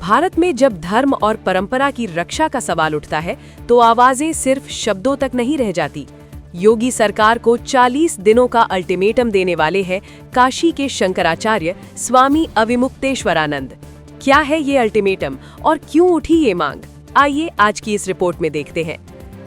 भारत में जब धर्म और परंपरा की रक्षा का सवाल उठता है तो आवाजें सिर्फ शब्दों तक नहीं रह जाती। योगी सरकार को 40 दिनों का अल्टीमेटम देने वाले हैं काशी के शंकराचार्य स्वामी अविमुक्तेश्वरानंद। क्या है ये अल्टीमेटम और क्यों उठी ये मांग? आइए आज की इस रिपोर्ट में देखते हैं।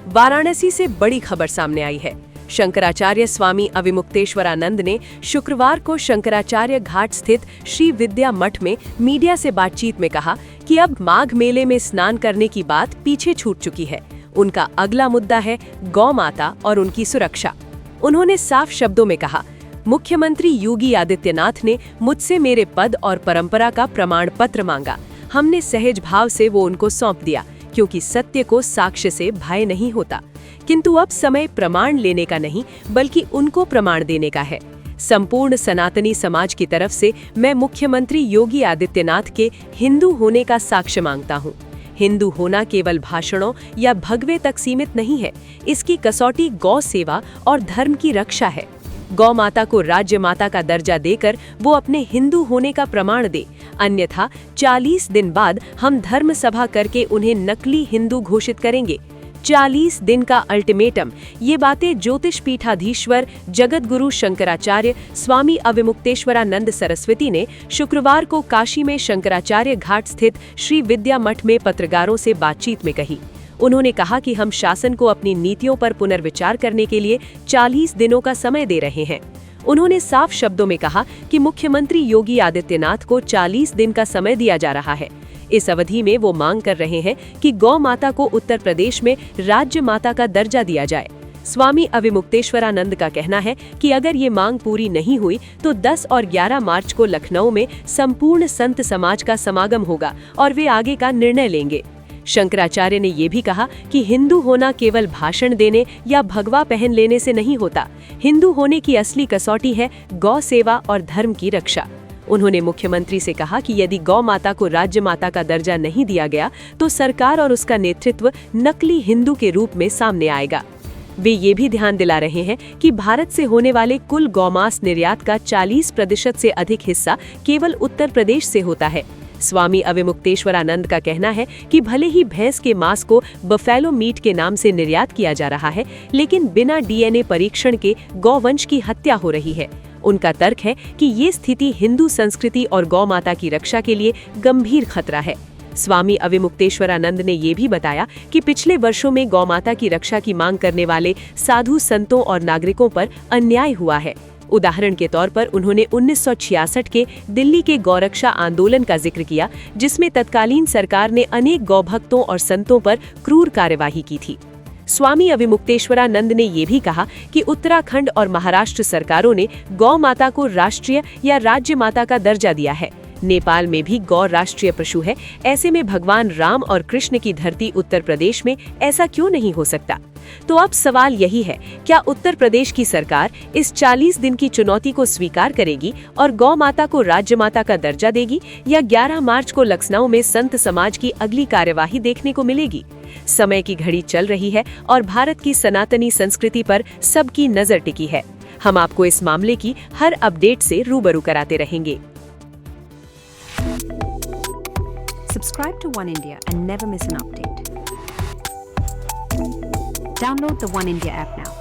वाराणसी से बड़ी खबर सामने आई है। शंकराचार्य स्वामी अविमुक्तेश्वरानंद ने शुक्रवार को शंकराचार्य घाट स्थित श्री विद्या मठ में मीडिया से बातचीत में कहा कि अब माघ मेले में स्नान करने की बात पीछे छूट चुकी है। उनका अगला मुद्दा है गौ माता और उनकी सुरक्षा। उन्होंने साफ शब्दों में कहा, मुख्यमंत्री योगी आदित्यनाथ ने मुझसे मेरे पद और परंपरा का प्रमाण पत्र मांगा। हमने सहज भाव से वो उनको सौंप दिया, क्योंकि सत्य को साक्ष्य से भय नहीं होता। किंतु अब समय प्रमाण लेने का नहीं, बल्कि उनको प्रमाण देने का है। संपूर्ण सनातनी समाज की तरफ से मैं मुख्यमंत्री योगी आदित्यनाथ के हिंदू होने का साक्ष्य मांगता हूँ। हिंदू होना केवल भाषणों या भगवे तक सीमित नहीं है। इसकी कसौटी गौ सेवा और धर्म की रक्षा है। गौ माता को राज्य माता का दर्जा देकर वो अपने हिंदू होने का प्रमाण दे, अन्यथा 40 दिन बाद हम धर्म सभा करके उन्हें नकली हिंदू घोषित करेंगे। 40 दिन का अल्टीमेटम, ये बातें ज्योतिष पीठाधीश्वर जगत गुरु शंकराचार्य स्वामी अविमुक्तेश्वरानंद सरस्वती ने शुक्रवार को काशी में शंकराचार्य घाट स्थित श्री विद्या मठ में पत्रकारों से बातचीत में कही। उन्होंने कहा कि हम शासन को अपनी नीतियों पर पुनर्विचार करने के लिए 40 दिनों का समय दे रहे हैं। उन्होंने साफ शब्दों में कहा कि मुख्यमंत्री योगी आदित्यनाथ को 40 दिन का समय दिया जा रहा है। इस अवधि में वो मांग कर रहे हैं कि गौ माता को उत्तर प्रदेश में राज्य माता का दर्जा दिया जाए। स्वामी अविमुक्तेश्वरानंद का कहना है कि अगर ये मांग पूरी नहीं हुई तो 10 और 11 मार्च को लखनऊ में संपूर्ण संत समाज का समागम होगा और वे आगे का निर्णय लेंगे। शंकराचार्य ने ये भी कहा कि हिंदू होना केवल भाषण देने या भगवा पहन लेने से नहीं होता। हिंदू होने की असली कसौटी है गौ सेवा और धर्म की रक्षा। उन्होंने मुख्यमंत्री से कहा कि यदि गौ माता को राज्य माता का दर्जा नहीं दिया गया तो सरकार और उसका नेतृत्व नकली हिंदू के रूप में सामने आएगा। वे ये भी ध्यान दिला रहे हैं कि भारत से होने वाले कुल गौमांस निर्यात का 40% से अधिक हिस्सा केवल उत्तर प्रदेश से होता है। स्वामी अविमुक्तेश्वरानंद का कहना है कि भले ही भैंस के मांस को बफेलो मीट के नाम से निर्यात किया जा रहा है, लेकिन बिना डीएनए परीक्षण के गौवंश की हत्या हो रही है। उनका तर्क है कि ये स्थिति हिंदू संस्कृति और गौ माता की रक्षा के लिए गंभीर खतरा है। स्वामी अविमुक्तेश्वरानंद ने ये भी बताया कि पिछले वर्षों में गौ माता की रक्षा की मांग करने वाले साधु संतों और नागरिकों पर अन्याय हुआ है। उदाहरण के तौर पर उन्होंने 1966 के दिल्ली के गौरक्षा आंदोलन का जिक्र किया, जिसमें तत्कालीन सरकार ने अनेक गौभक्तों और संतों पर क्रूर कार्यवाही की थी। स्वामी अविमुक्तेश्वरानंद ने ये भी कहा कि उत्तराखंड और महाराष्ट्र सरकारों ने गौ माता को राष्ट्रीय या राज्य माता का दर्जा दिया है। नेपाल में भी गौ राष्ट्रीय पशु है। ऐसे में भगवान राम और कृष्ण की धरती उत्तर प्रदेश में ऐसा क्यों नहीं हो सकता? तो अब सवाल यही है, क्या उत्तर प्रदेश की सरकार इस 40 दिन की चुनौती को स्वीकार करेगी और गौ माता को राज्य माता का दर्जा देगी, या 11 मार्च को लखनऊ में संत समाज की अगली कार्यवाही देखने को मिलेगी? समय की घड़ी चल रही है और भारत की सनातनी संस्कृति पर सबकी नजर टिकी है। हम आपको इस मामले की हर अपडेट से रूबरू कराते रहेंगे। Subscribe to One India and never miss an update. Download the One India app now.